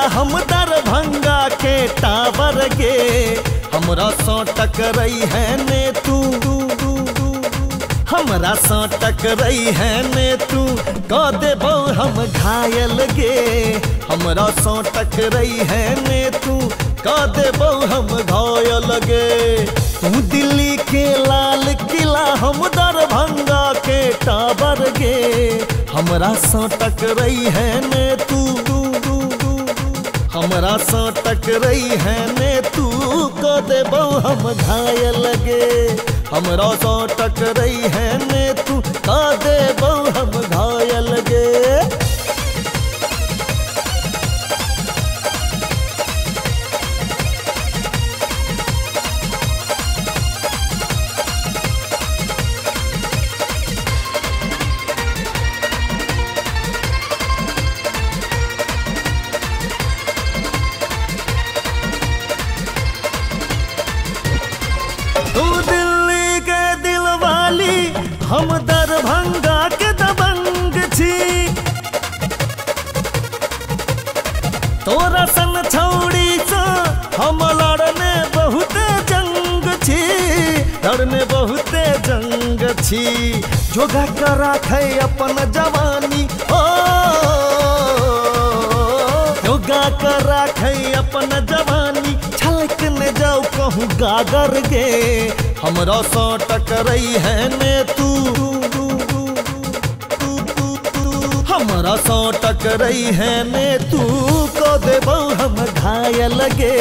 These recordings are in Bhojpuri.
हम दरभंगा के टावर गे, हमरा सो टकरई है ने तू, हमरा सो टकरई है ने तू, कह देबो हम घायल गे, हमरा सो टकरई है ने तू, कह देबो हम घायल गे। तू दिल्ली के लाल किला, हम दरभंगा के टावर गे, हमरा सो टकरई है ने तू, हमरा सो टकरई है ने तू, कह देबो हम घायल गे, हमरा सो टकरई है ने तू, कह देबो हम घायल गे। तू दिल्ली के दिल वाली, हम दरभंगा के दबंग छी, तोरा सन छौड़ी सा हम लड़ने बहुते जंग छी, लड़ने बहुते जंग छी। जोगा कर राखे अपन जवानी, ओ जोगा कर राखे अपन जवानी, छलक न जाओ कहूँ गागर गे, हमरा सो टकरई है ने तू, हमरा सो टकरई है ने तू, कह देबो हम घायल गे,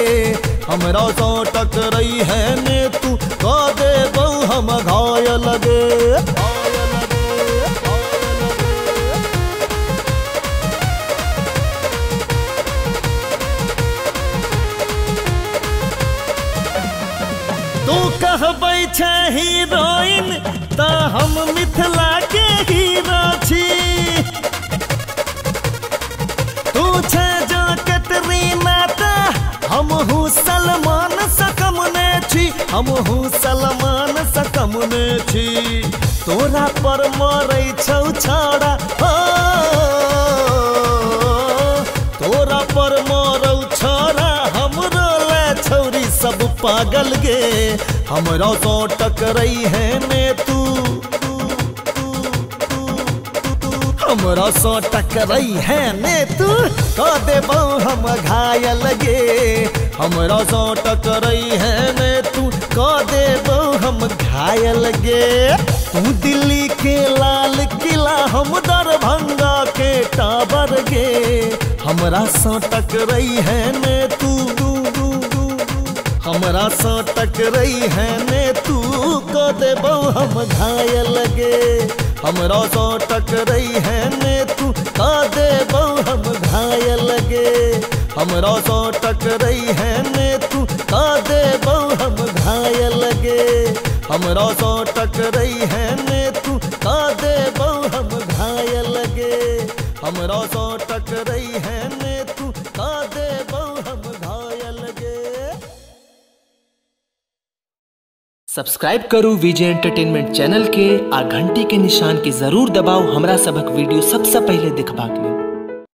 हमरा सो टकरई है ने तू, कह देबो हम घायल गे। तू कहबै छै हीरोइन त हम मिथिला के हीरो छी, तू छै जो कैटरीना त हमहू सलमान सँ कम ने छी, हमहू सलमान सँ कम ने छी। तोरा पर मरै छौ छौड़ा, हो तोरा पर मरौ छौड़ा, हमरो ले छौरी सब पागल गे, हमरा सो टकरई है ने तू, हमरा सो टकरई है ने तू, कह देबो हम घायल गे, हमरा सो टकरई है ने तू, कह देबो हम घायल गे। तू दिल्ली के लाल किला, हम दरभंगा के टावर गे, हमरा सो टकरई है ने तू, हमरा सो टकरई है ने तू, कह देबो हम घायल गे, हमरा सो टकरई है ने तू, कह देबो हम घायल गे, हमरा सो टकरई है ने तू, कह देबो हम घायल गे, हमरा सो टकरई है ने तू, कह देबो हम घायल गे, हमरा सो टकरई है ने तू, कह देबो हम घायल गे। सब्सक्राइब करू विजय एंटरटेनमेंट चैनल के, आ घंटी के निशान के जरूर दबाओ हमरा सबक वीडियो सबसे पहले देखबाक लेल।